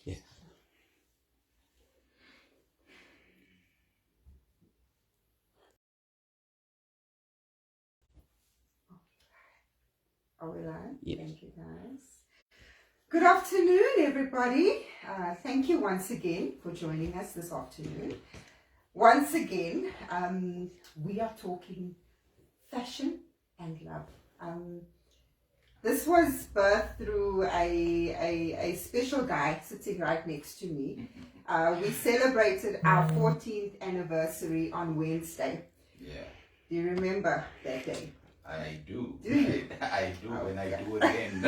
Yeah. Are we live? Yes. Thank you, guys. Good afternoon, everybody. Thank you once again for joining us this afternoon. Once again, we are talking fashion and love. This was birthed through a special guy sitting right next to me. We celebrated our 14th anniversary on Wednesday. Yeah. Do you remember that day? I do. Do you? I do, Okay. and I do again.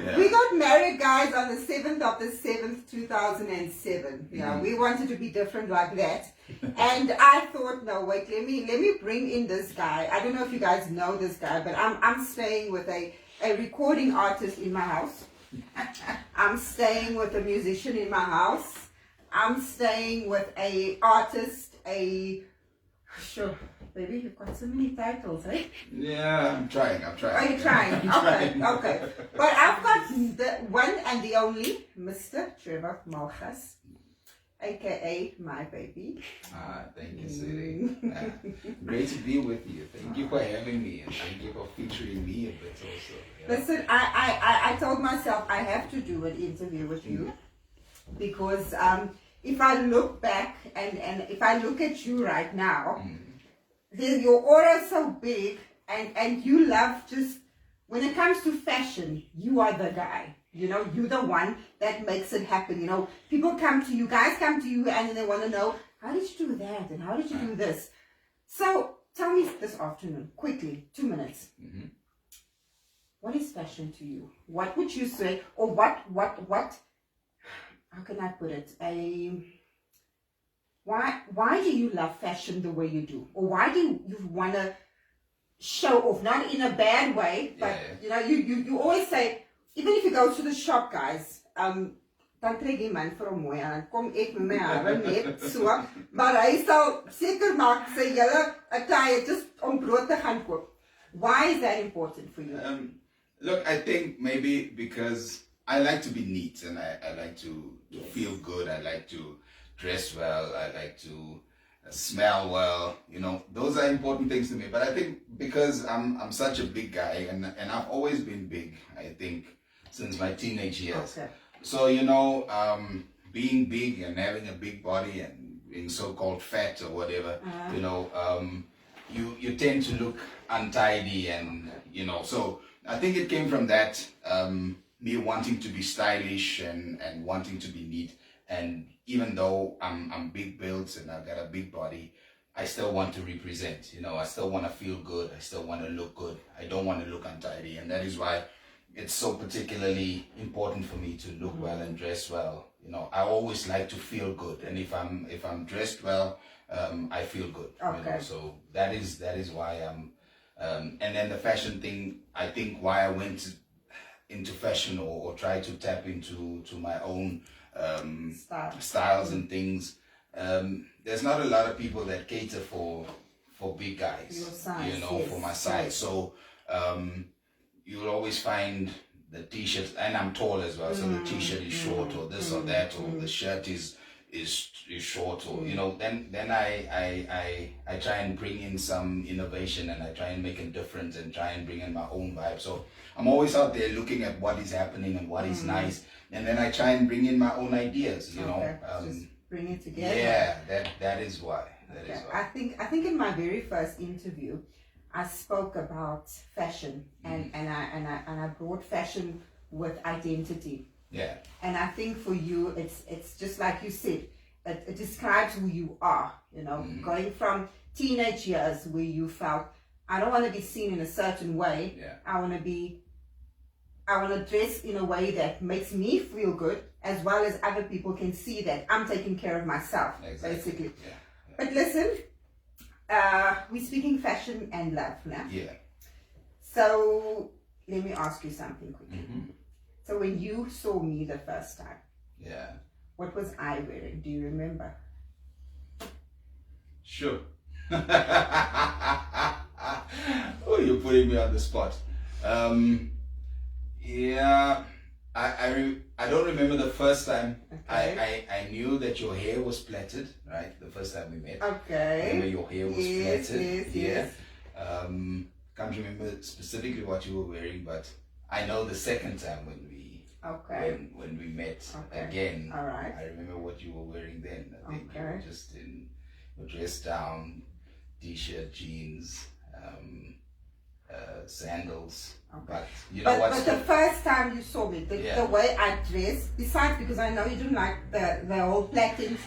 Yeah. We got married, guys, on the 7th of the 7th, 2007. Yeah, we wanted to be different like that. And I thought, no, wait, let me bring in this guy. I don't know if you guys know this guy, but I'm staying with a recording artist in my house. I'm staying with a musician in my house. I'm staying with a artist, sure, baby, you've got so many titles, eh? Yeah, I'm trying. Are you trying? Okay. But I've got the one and the only Mr. Trevor Malgas, aka my baby. Thank you, Siri. Great to be with you. Thank you for having me, and thank you for featuring me a bit also. Yeah. Listen, I told myself I have to do an interview with you because if I look back and if I look at you right now, your aura is so big and you love just, when it comes to fashion, you are the guy. You know, you're the one that makes it happen. You know, people come to you, guys come to you, and then they want to know, how did you do that? And how did you do this? So tell me this afternoon, quickly, 2 minutes. What is fashion to you? What would you say, or what, how can I put it? Why do you love fashion the way you do? Or why do you want to show off? Not in a bad way, but you know, you always say, even if you go to the shop, guys, dan trek die man vir hom mooi aan, kom ek met my hare net so, maar hy sal seker maak sy julle 'n klei just om brood te gaan koop. Why is that important for you? Look, I think maybe because I like to be neat and I like to feel good. I like to dress well. I like to smell well. You know, those are important things to me. But I think because I'm such a big guy and I've always been big, I think, since my teenage years. Okay. So, you know, being big and having a big body and being so-called fat or whatever, you know, you tend to look untidy and, you know, so I think it came from that, me wanting to be stylish and wanting to be neat. And even though I'm big built and I've got a big body, I still want to represent, you know, I still want to feel good. I still want to look good. I don't want to look untidy. And that is why it's so particularly important for me to look well and dress well. You know, I always like to feel good. And if I'm dressed well, I feel good. Okay. You know, so that is why I'm, and then the fashion thing, I think why I went into fashion or try to tap into my own styles and things. There's not a lot of people that cater for big guys, your size, you know, yes, for my size. So you'll always find the t-shirts, and I'm tall as well, so the t-shirt is short or this or that, or the shirt is short, or you know, then I try and bring in some innovation and I try and make a difference and try and bring in my own vibe. So I'm always out there looking at what is happening and what is nice, and then I try and bring in my own ideas, you know. Just bring it together. Yeah, that is why. That is why. I think in my very first interview, I spoke about fashion and I brought fashion with identity. Yeah. And I think for you, it's just like you said, it describes who you are. You know, going from teenage years where you felt, I don't want to be seen in a certain way. Yeah. I want to dress in a way that makes me feel good, as well as other people can see that I'm taking care of myself, basically. Yeah. But listen, we're speaking fashion and love now. Yeah. So let me ask you something quickly. So when you saw me the first time, Yeah. what was I wearing? Do you remember? Sure. Oh, you're putting me on the spot. Yeah, I don't remember the first time. Okay. I knew that your hair was plaited, right? The first time we met. Okay. I remember your hair was Yes, plaited. yes, Yeah. yes. Can't remember specifically what you were wearing, but I know the second time when Okay. when we met Okay. again. All right. I remember what you were wearing then. I think you Okay. were just in your dress down, t-shirt, jeans, sandals. Okay. But you know But the first time you saw me, Yeah. the way I dressed, besides because I know you didn't like the whole plaiting.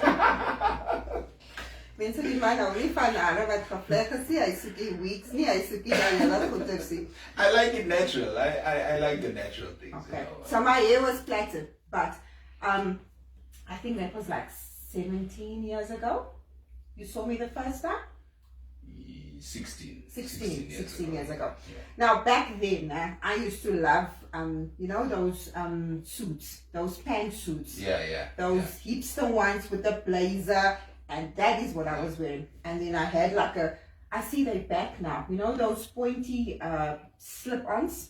Mense die my nou nie van hare wat gevleg is nie, hy soek die weeks nie, hy soek die hele goeie sien. I like it natural. I like the natural things. Okay. You know. So my hair was plaited, but I think that was like 17 years ago. You saw me the first time? 16 years ago. Yeah. Now back then, I used to love, you know, those suits, those pantsuits. Yeah. Those hipster ones with the blazer, and that is what I was wearing. And then I had like I see they back now, you know, those pointy slip-ons.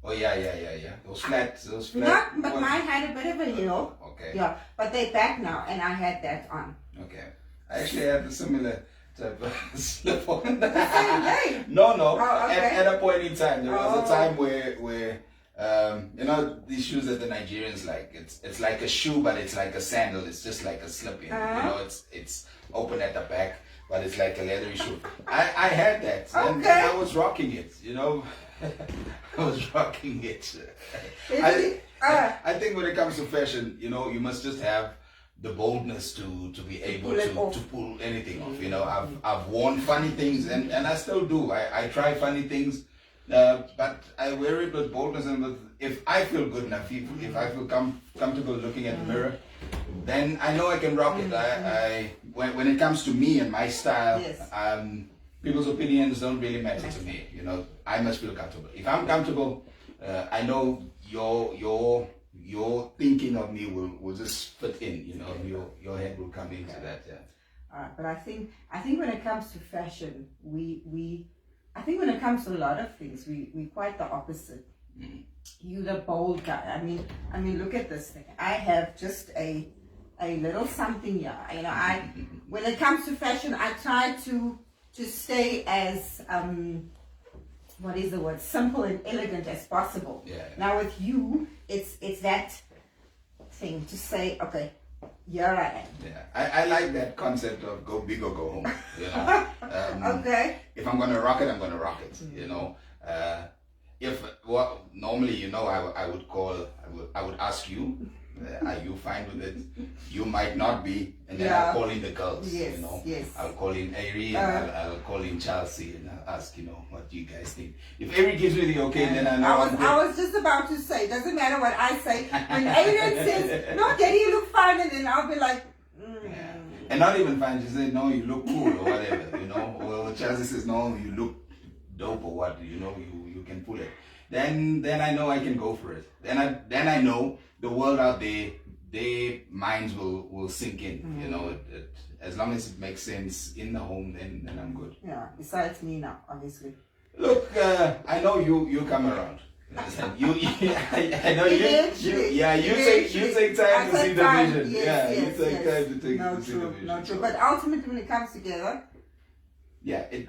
Oh yeah. Those flat. No, but mine had a bit of a heel. Okay. Yeah, but they back now, and I had that on. Okay. I actually had a similar type of slip on. The same day? No. Oh, okay. At a point in time, there was a time where you know these shoes that the Nigerians like. It's like a shoe, but it's like a sandal. It's just like a slip-in. You know, it's open at the back, but it's like a leathery shoe. I had that, and I was rocking it. You know, I was rocking it. I think when it comes to fashion, you know, you must just have the boldness to be able to pull anything off. You know, I've worn funny things, and I still do. I try funny things. But I wear it with boldness, and if I feel good enough, if I feel comfortable looking at the mirror, then I know I can rock it. When it comes to me and my style, people's opinions don't really matter to me. You know, I must feel comfortable. If I'm comfortable, I know your thinking of me will just fit in. You know, your head will come into that. Yeah. All right, but I think when it comes to fashion, I think when it comes to a lot of things, we quite the opposite. You the bold guy. I mean, look at this thing. I have just a little something here. You know, when it comes to fashion, I try to stay as what is the word? Simple and elegant as possible. Yeah. Now with you, it's that thing to say, okay, here I am. Yeah, I like that concept of go big or go home. You know, okay. If I'm gonna rock it, I'm gonna rock it. You know, normally, you know, I would ask you, are you fine with it? You might not be, and then I'll call in the girls. Yes, you know, yes. I'll call in Ari, and I'll call in Chelsea, and I'll ask, you know, what do you guys think? If Ari gives me the okay, then I know. I was just about to say, doesn't matter what I say. When Adrian says, no, Daddy, you look fine, and then I'll be like, Yeah. And not even fine, she said, no, you look cool, or whatever, you know. Well, Chelsea says, no, you look dope, or what, you know, you can pull it. Then I know I can go for it. Then I know the world out there, their minds will sink in. You know, as long as it makes sense in the home, then I'm good. Yeah. Besides me now, obviously. Look, I know you come around. I know you take time to see the vision. You take time to see the vision. No, true. But ultimately, when it comes together,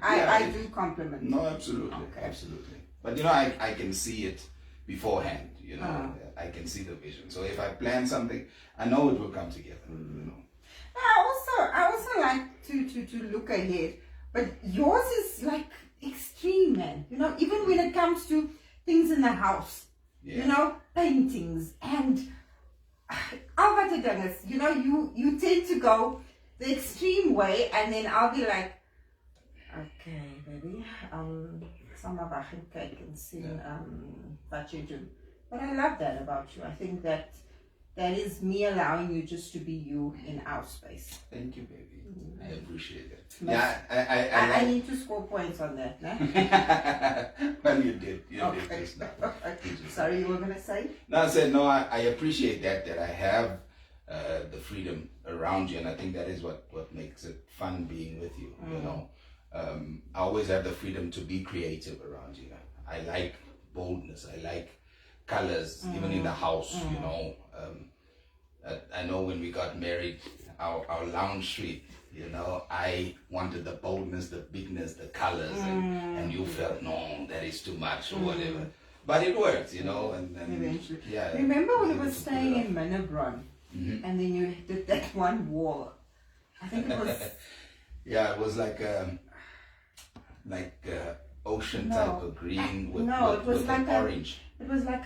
I do compliment. No, absolutely, absolutely. But you know, I can see it beforehand. You know, I can see the vision. So if I plan something, I know it will come together. You know. I also like to look ahead, but yours is like extreme, man. You know, even when it comes to things in the house, you know, paintings and you know, you tend to go the extreme way, and then I'll be like, okay, baby, some of our cake and sing what you do. But I love that about you. I think that is me allowing you just to be you in our space. Thank you, baby. I appreciate it. I need to score points on that, no? Well, you did just now. Sorry, you were going to say? No, I said, no, I appreciate that I have the freedom around you, and I think that is what makes it fun being with you, you know. I always have the freedom to be creative around you. I like boldness. I like colors, even in the house, you know. I know when we got married, our lounge suite, you know, I wanted the boldness, the bigness, the colors, and you felt, no, that is too much or whatever. But it worked, you know, and eventually. yeah. Remember when you were staying in Minnebron, and then you did that one wall? I think it was. Yeah, it was like ocean type of green with it was like an orange. It was like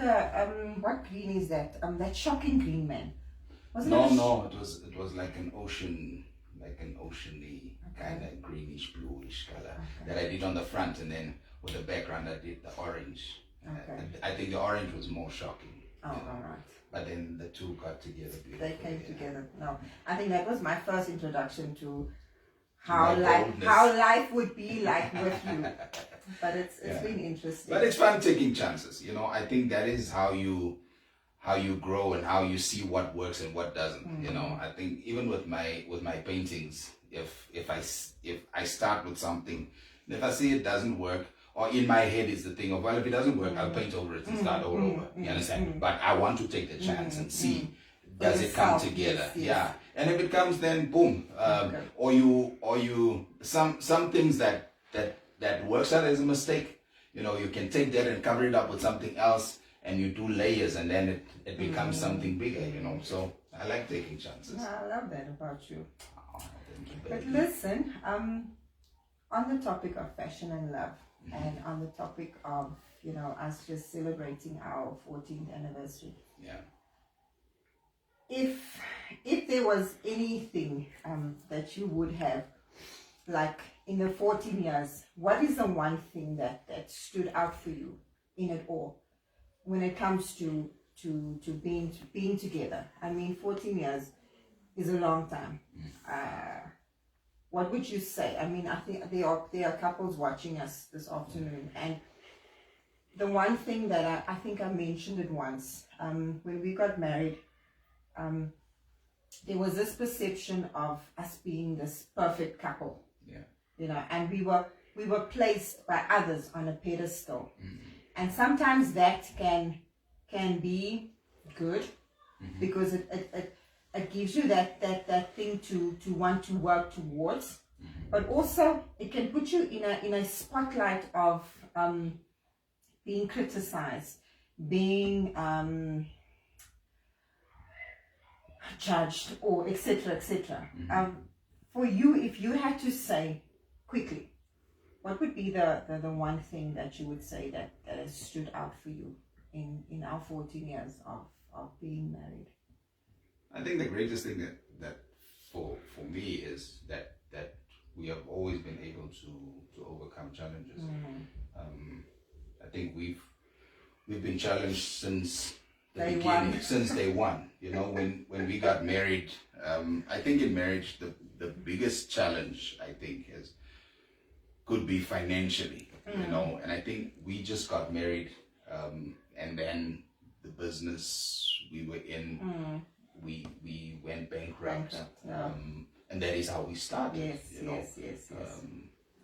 what green is that? That shocking green, man. Wasn't No, it? it was like an oceany kind of greenish bluish color that I did on the front, and then with the background I did the orange. Okay. I think the orange was more shocking. Oh, all right. But then the two got together. They came together. No, I think that was my first introduction to how boldness. how life would be like with you. But it's been interesting. But it's fun taking chances. You know, I think that is how you grow and how you see what works and what doesn't. You know, I think even with my paintings, if I start with something, if I see it doesn't work, or in my head is the thing of, well, if it doesn't work, I'll paint over it and start all over. You understand? But I want to take the chance and see, does it come together? Yes. Yeah. And if it comes, then boom. Or you some things that works out as a mistake, you know, you can take that and cover it up with something else, and you do layers, and then it becomes something bigger, you know. So I like taking chances. I love that about you. Oh, thank you, But baby. listen, on the topic of fashion and love, and on the topic of, you know, us just celebrating our 14th anniversary. Yeah. If there was anything that you would have, like in the 14 years, what is the one thing that stood out for you in it all when it comes to being together? I mean, 14 years is a long time. What would you say? I mean, I think there are couples watching us this afternoon, and the one thing that I think I mentioned it once, when we got married, there was this perception of us being this perfect couple. Yeah. You know, and we were placed by others on a pedestal. And sometimes that can be good, because it gives you that thing to want to work towards, but also it can put you in a spotlight of being criticized, being judged, or etc. For you, if you had to say quickly, what would be the one thing that you would say that has stood out for you in our 14 years of being married? I think the greatest thing that for me is that we have always been able to overcome challenges. I think we've been challenged since the beginning, since day one. You know, when we got married, I think in marriage the biggest challenge, I think, could be financially. You know, and I think we just got married, and then the business we were in, we went bankrupt, and that is how we started. Yes.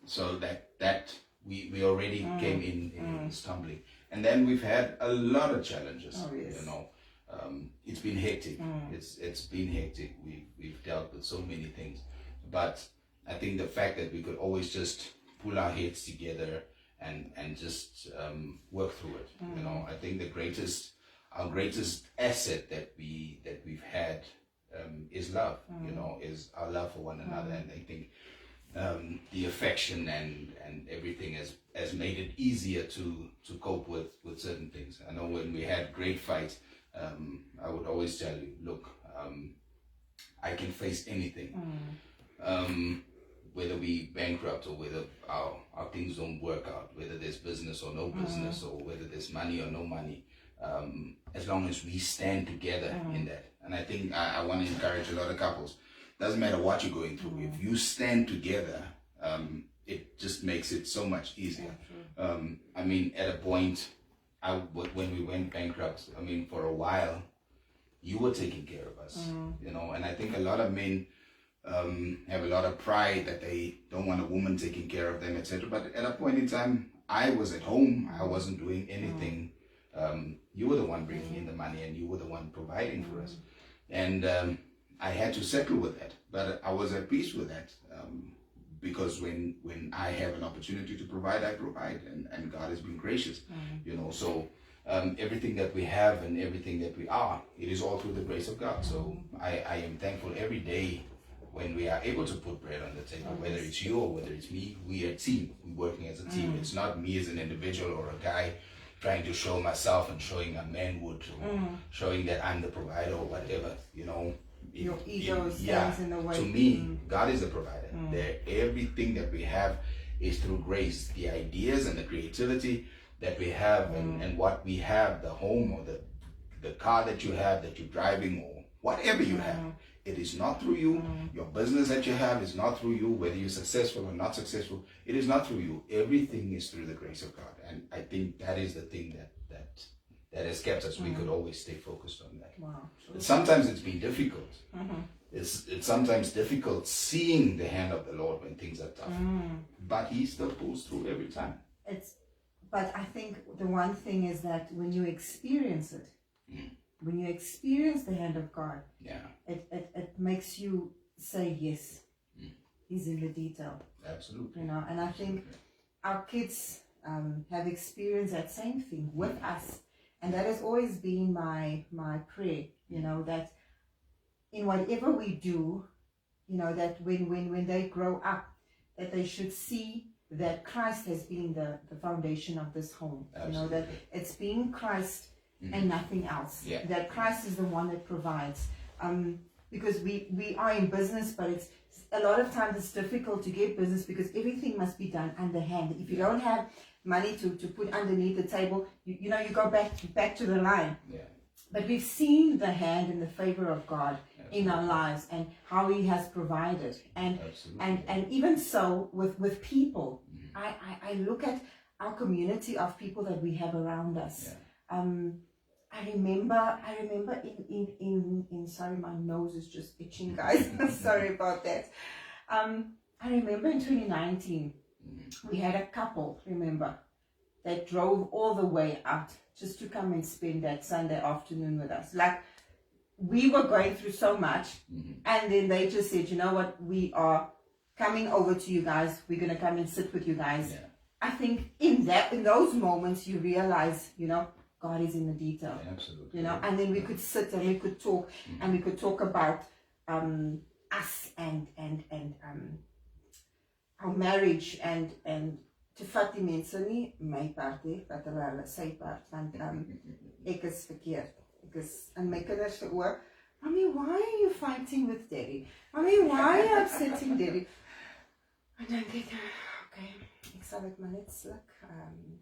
So that we already came in stumbling, and then we've had a lot of challenges. You know, it's been hectic. It's been hectic. We've dealt with so many things, but I think the fact that we could always just pull our heads together and just work through it. You know, I think our greatest asset that we've had is love. You know, is our love for one another, and I think the affection and everything has made it easier to cope with certain things. I know when we had great fights, I would always tell you, look, I can face anything. Whether we bankrupt, or whether our things don't work out, whether there's business or no business, or whether there's money or no money, as long as we stand together in that. And I think I want to encourage a lot of couples. Doesn't matter what you're going through. If you stand together, it just makes it so much easier. I mean, at a point, when we went bankrupt, I mean, for a while, you were taking care of us, you know. And I think a lot of men have a lot of pride that they don't want a woman taking care of them, etc. But at a point in time, I was at home. I wasn't doing anything you were the one bringing in the money, and you were the one providing for us. And I had to settle with that, but I was at peace with that, because when I have an opportunity to provide, I provide, and God has been gracious, you know. So everything that we have and everything that we are, it is all through the grace of God. So I am thankful every day when we are able to put bread on the table, whether it's you or whether it's me. We are a team. We're working as a team. It's not me as an individual or a guy trying to show myself and showing a manhood, or showing that I'm the provider or whatever, you know. Your ego stands in the way. To me, God is the provider. Everything that we have is through grace. The ideas and the creativity that we have, and what we have, the home or the car that you have, that you're driving, or whatever you have, it is not through you. Your business that you have is not through you, whether you're successful or not successful. It is not through you. Everything is through the grace of God. And I think that is the thing that has kept us. We could always stay focused on that. Wow. But sometimes it's been difficult. It's sometimes difficult seeing the hand of the Lord when things are tough. But He still pulls through every time. But I think the one thing is that when you experience it, when you experience the hand of God, it makes you say yes. He's in the detail. Absolutely. You know, and I think our kids have experienced that same thing with us. And that has always been my prayer, you know, that in whatever we do, you know, that when they grow up, that they should see that Christ has been the foundation of this home. Absolutely. You know, that it's been Christ and nothing else. That Christ is the one that provides. Because we are in business, but it's a lot of times it's difficult to get business because everything must be done underhand. If you don't have money to put underneath the table, you know, you go back to the line. But we've seen the hand and the favor of God in our lives, and how He has provided. And even so with people, I look at our community of people that we have around us. I remember in sorry, my nose is just itching, guys. Sorry about that. I remember in 2019, we had a couple, remember, that drove all the way out just to come and spend that Sunday afternoon with us. Like, we were going through so much, and then they just said, you know what, we are coming over to you guys. We're going to come and sit with you guys. I think in those moments, you realize, you know, God is in the detail. Absolutely. You know, and then we could sit and we could talk, and we could talk about us and our marriage and te vat die mense nie my part nie, dat hulle sy part, want ek is verkeerd. Ek is in my kinders se oë, Mommy, why are you fighting with Daddy? Mommy, why are you upsetting Daddy? En dan denk ek, okay, ek sal dit maar net sluk.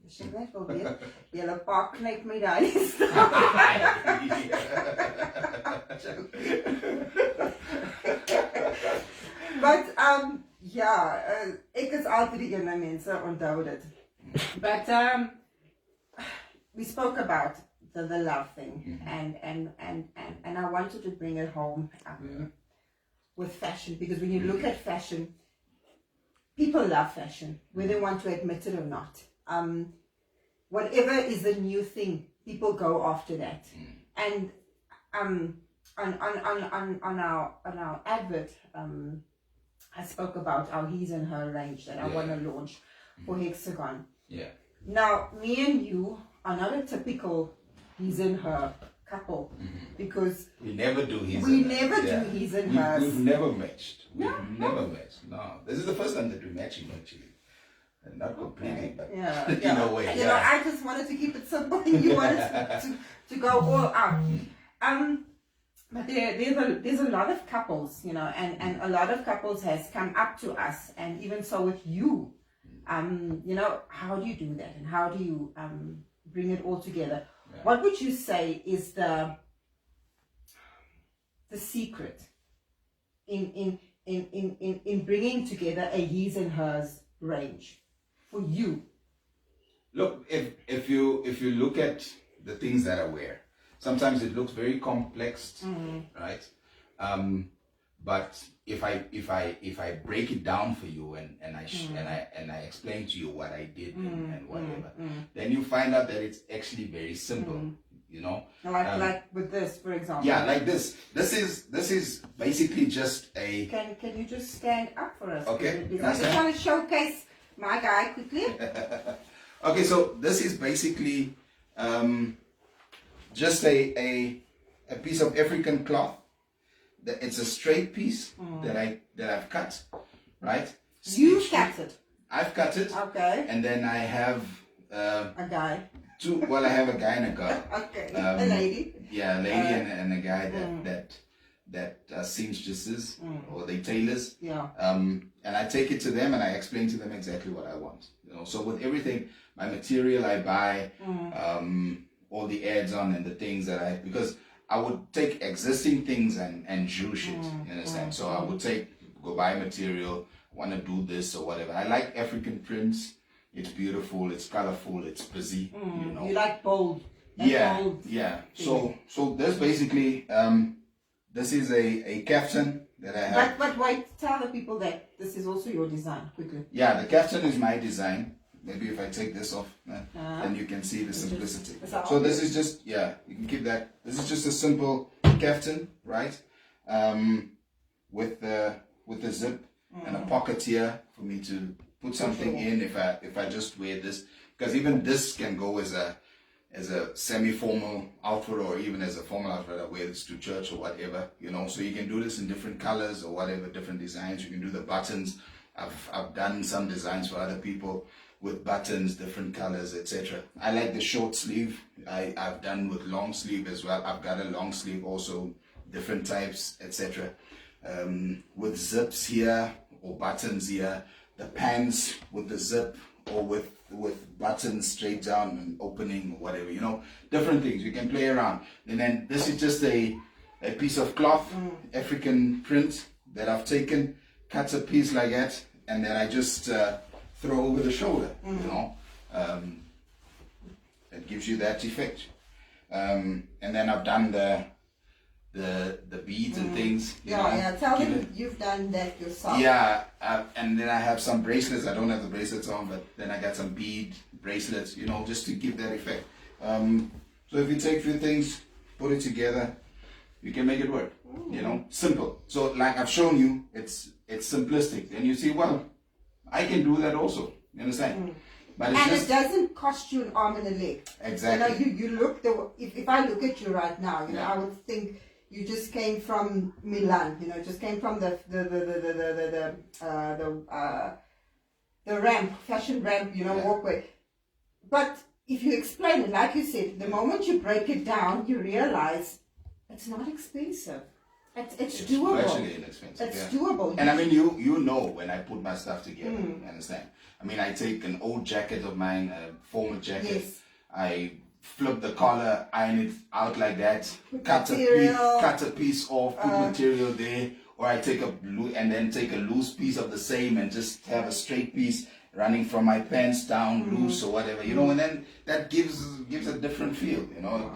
As jy net wil weet, julle pa knyp my daar nie staan. But ek is altyd die ene mense, onthou dit. But we spoke about the love thing, and I wanted to bring it home with fashion, because when you look at fashion, people love fashion, whether they want to admit it or not. Whatever is the new thing, people go after that. And on our advert, I spoke about our He's and Her range that I want to launch for Hexagon. Now, me and you are not a typical He's and Her couple, because we never do He's and Hers. We've never matched. We've never matched. No, this is the first time that we're matching, actually. And not completely, but in a way. You know, I just wanted to keep it simple, and you wanted to go all out. But there's a lot of couples, you know, and a lot of couples has come up to us, and even so with you, you know, how do you do that, and how do you bring it all together? What would you say is the secret in bringing together a He's and Hers range for you? Look, if you look at the things that I wear, sometimes it looks very complex, right? But if I break it down for you and I explain to you what I did and whatever, then you find out that it's actually very simple. You know, like with this, for example. Yeah, like this. This is basically just a. Can you just stand up for us? Okay. Because I just want to showcase my guy quickly. Okay, so this is basically just a piece of African cloth. It's a straight piece that I've cut, right? You cut it. I've cut it. Okay. And then I have a guy. Well, I have a guy and a girl. Okay. A lady. Yeah, a lady and a guy that seamstresses or they tailors. Yeah. And I take it to them and I explain to them exactly what I want. You know, so with everything, my material I buy, all the ads on and the things that because I would take existing things and juice it. You understand? So I would go buy material, want to do this or whatever. I like African prints. It's beautiful, it's colorful, it's busy. You know. You like bold. Bold thing. So there's basically this is a kaftan that I have. But wait, tell the people that this is also your design quickly. Yeah, the kaftan is my design. Maybe if I take this off, then you can see the simplicity. So this is just you can keep that. This is just a simple kaftan, right? With the zip and a pocket here for me to put something in if I just wear this, because even this can go as a semi-formal outfit or even as a formal outfit. I wear this to church or whatever, you know. So you can do this in different colors or whatever, different designs. You can do the buttons. I've done some designs for other people with buttons, different colors, etc. I like the short sleeve. I've done with long sleeve as well. I've got a long sleeve also, different types, etc. With zips here or buttons here. The pants with the zip or with buttons straight down and opening or whatever, you know, different things. You can play around. And then this is just a piece of cloth, African print that I've taken, cut a piece like that, and then I just throw over the shoulder, you know. It gives you that effect. And then I've done the beads and things. Tell them you've done that yourself. Yeah, and then I have some bracelets. I don't have the bracelets on, but then I got some bead bracelets, you know, just to give that effect. So if you take a few things, put it together, you can make it work. You know, simple. So like I've shown you, it's simplistic. And you see, well, I can do that also. You understand? But it doesn't cost you an arm and a leg. Exactly. You know, you look if I look at you right now, you know, I would think you just came from Milan, you know, just came from the ramp, fashion ramp, you know, walkway. But if you explain it, like you said, the moment you break it down, you realize it's not expensive. It's doable. It's virtually inexpensive. It's doable. And I mean, you know when I put my stuff together, you understand? I mean, I take an old jacket of mine, a formal jacket, I flip the collar, iron it out like that, cut a piece off, put material there, or I take a loose piece of the same and just have a straight piece running from my pants down loose or whatever, you know, and then that gives a different feel, you know.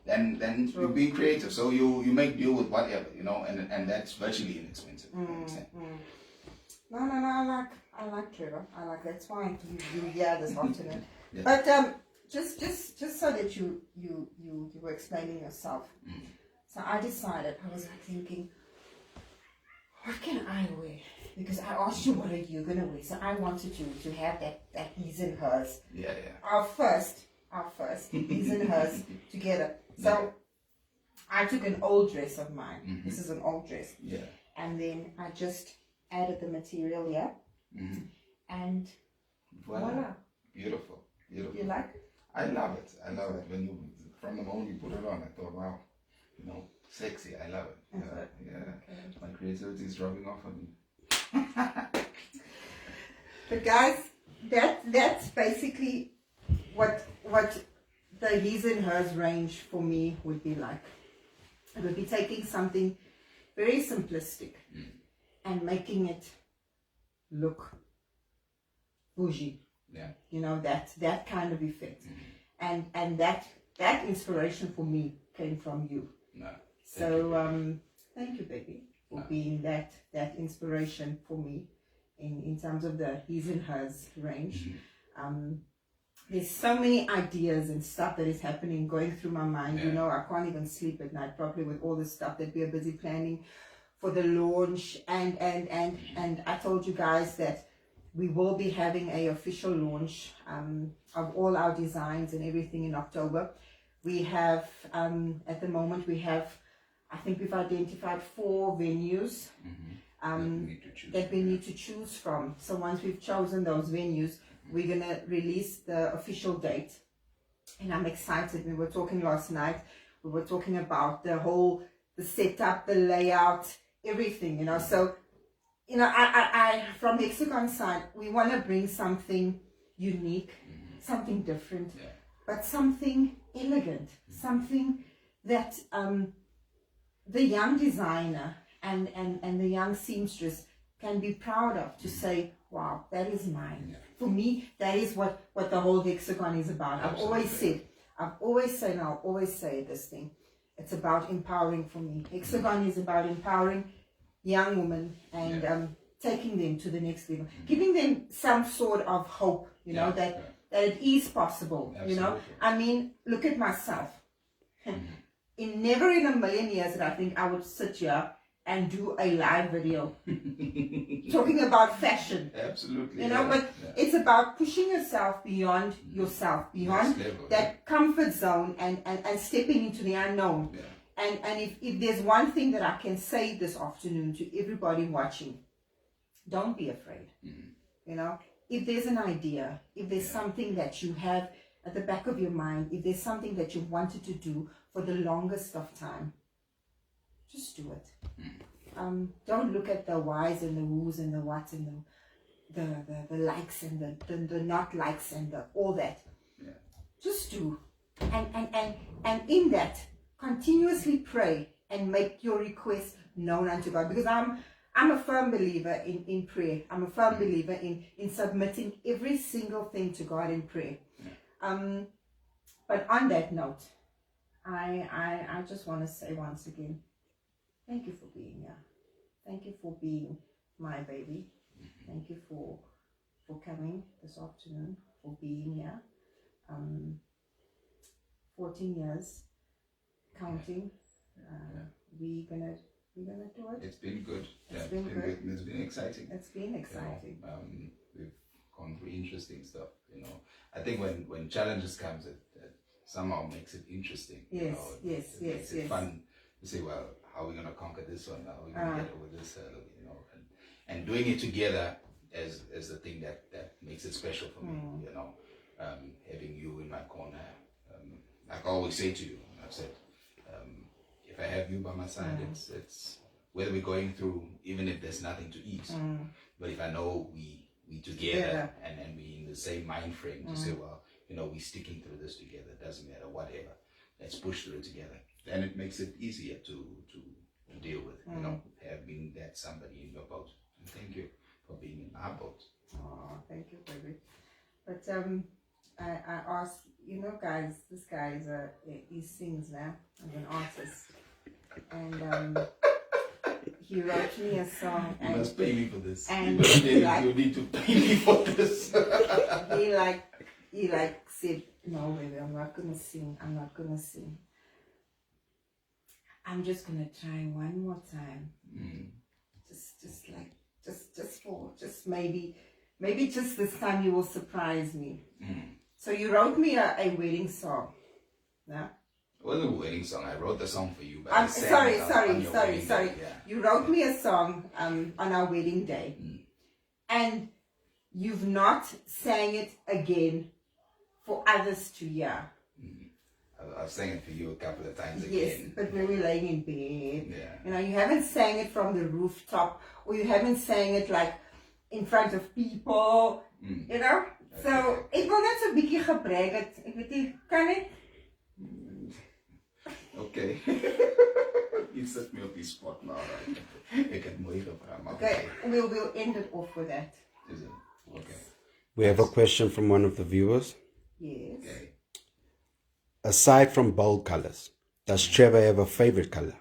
Then you're being creative, so you make do with whatever, you know, and that's virtually inexpensive. No, I like Trevor. I like that's why you here this afternoon. Yeah. But just so that you were explaining yourself. So I decided, I was like thinking, what can I wear? Because I asked you what are you gonna wear, so I wanted you to have that his and hers. Yeah. Our first his and hers together. So I took an old dress of mine. This is an old dress. Yeah. And then I just added the material here. And voila. Beautiful. You like it? I love it. When from the moment you put it on, I thought, wow, you know, sexy. I love it. Yeah. Okay. My creativity is dropping off on me. But guys, that's basically what the his and hers range for me would be like. It would be taking something very simplistic and making it look bougie. Yeah. You know, that kind of effect. And that inspiration for me came from you. No. So thank you, baby. for being that inspiration for me in terms of the his and hers range. There's so many ideas and stuff that is happening, going through my mind. You know, I can't even sleep at night properly with all the stuff that we are busy planning for the launch. And I told you guys that we will be having a official launch of all our designs and everything in October. We have, at the moment, I think we've identified 4 venues that we need to choose from. So once we've chosen those venues, we're going to release the official date. And I'm excited. We were talking last night. We were talking about the setup, the layout, everything, you know. So, you know, I from the Hexagon side, we want to bring something unique, something different, but something elegant, something that the young designer and the young seamstress can be proud of, to say, wow, that is mine. For me, that is what the whole Hexagon is about. I've always said, and I'll always say this thing, it's about empowering for me. Hexagon is about empowering young women and taking them to the next level, giving them some sort of hope, you know, that it is possible. Absolutely. You know, I mean, look at myself. Never in a million years that I think I would sit here and do a live video talking about fashion. Absolutely. You know, but it's about pushing yourself beyond yourself, beyond that comfort zone and stepping into the unknown. And if there's one thing that I can say this afternoon to everybody watching, don't be afraid. You know, if there's an idea, if there's something that you have at the back of your mind, if there's something that you wanted to do for the longest of time, just do it. Don't look at the whys and the who's and the whats and the likes and the not likes and all that. Just do. And in that, continuously pray and make your requests known unto God. Because I'm a firm believer in prayer. I'm a firm believer in submitting every single thing to God in prayer. But on that note, I just want to say once again, thank you for being here. Thank you for being my baby. Thank you for coming this afternoon, for being here. 14 years, counting. We're gonna do it. It's been good. It's been good. It's been exciting. It's been exciting. You know, we've gone through interesting stuff. You know, I think when challenges comes, it somehow makes it interesting. Yes, you know? yes, makes it fun to say, well, how are we going to conquer this one? How are we going to get over this hurdle? You know, and doing it together as the thing that makes it special for me. You know, having you in my corner. Like I always say to you, I've said, if I have you by my side, it's whether we're going through, even if there's nothing to eat, but if I know we together and we in the same mind frame to say, well, you know, we're sticking through this together. It doesn't matter, whatever. Let's push through it together. Then it makes it easier to deal with, you know, having that somebody in your boat. And thank you for being in our boat. Oh, thank you, baby. But I asked, you know, guys, this guy he sings now as an artist, and he wrote me a song. You must pay me for this. And you need to pay me for this. he said, no, baby, I'm not gonna sing. I'm just gonna try one more time. Just maybe just this time you will surprise me. So you wrote me a wedding song. Yeah? It wasn't a wedding song. I wrote the song for you. But I'm sorry. You wrote me a song on our wedding day. And you've not sang it again for others to hear. I sang it for you a couple of times again. Yes, but we were laying in bed. You know, you haven't sang it from the rooftop, or you haven't sang it like in front of people. You know? So, ek wil net so 'n bietjie gebruik het. Ek weet nie, kan ek? Okay. You set me up the spot now, right? Ek het mooi gevra, maar okay, we'll end it off with that. Is it? Okay. We have a question from one of the viewers. Yes. Okay. Aside from bold colors, does Trevor have a favorite color?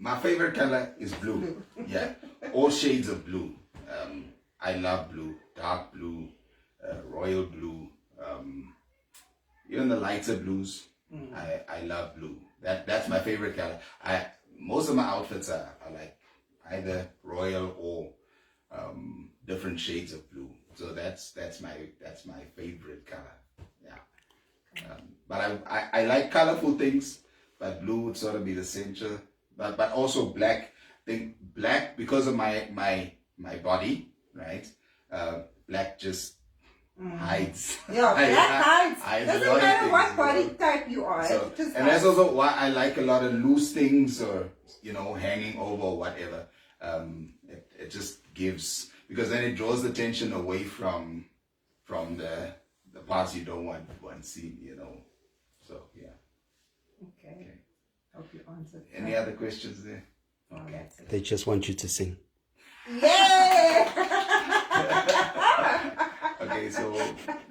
my favorite color is blue. Yeah, all shades of blue. I love blue, dark blue, royal blue, even the lighter blues. I love blue. That's my favorite color. Most of my outfits are like either royal or different shades of blue. So that's my favorite color. Yeah. But I like colorful things, but blue would sort of be the center. But also black. I think black, because of my body, right? Black just hides. Yeah, black hides. Doesn't a lot of matter things, what body you know. type you are. So, it just and that's hides. also why I like a lot of loose things, or hanging over or whatever. It just gives, because then it draws the attention away from the parts you don't want seen. So yeah. Okay. Hope you answered. Any other questions there? Oh, that's it. They just want you to sing. Yay! Okay, so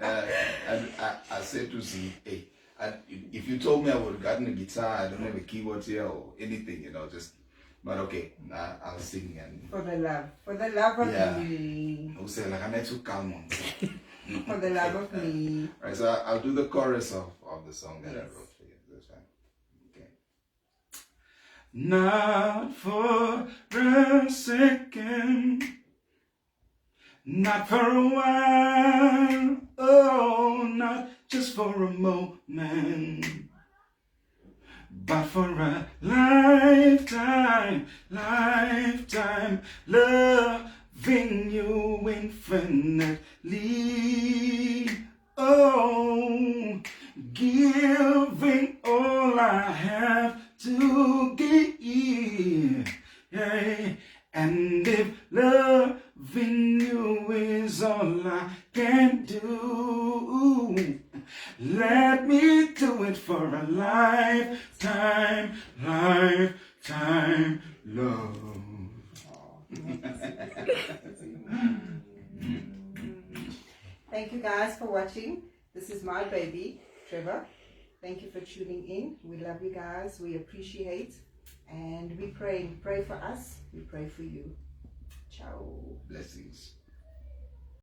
I said to Z, hey, if you told me I would have gotten a guitar, I don't have a keyboard here or anything, but okay, I'll sing and For the love of Yeah. me. I'll say like I need to calm on. For the love of me. Right, so I'll do the chorus of the song that I Yes. wrote for you. This time. Okay. Not for a second, not for a while, oh, not just for a moment, but for a lifetime, loving you infinitely, oh, giving all I have to give, yeah. And if loving you is all I can do, let me do it for a lifetime love. Thank you guys for watching. This is my baby, Trevor. Thank you for tuning in. We love you guys. We appreciate. And we pray. Pray for us. We pray for you. Ciao. Blessings.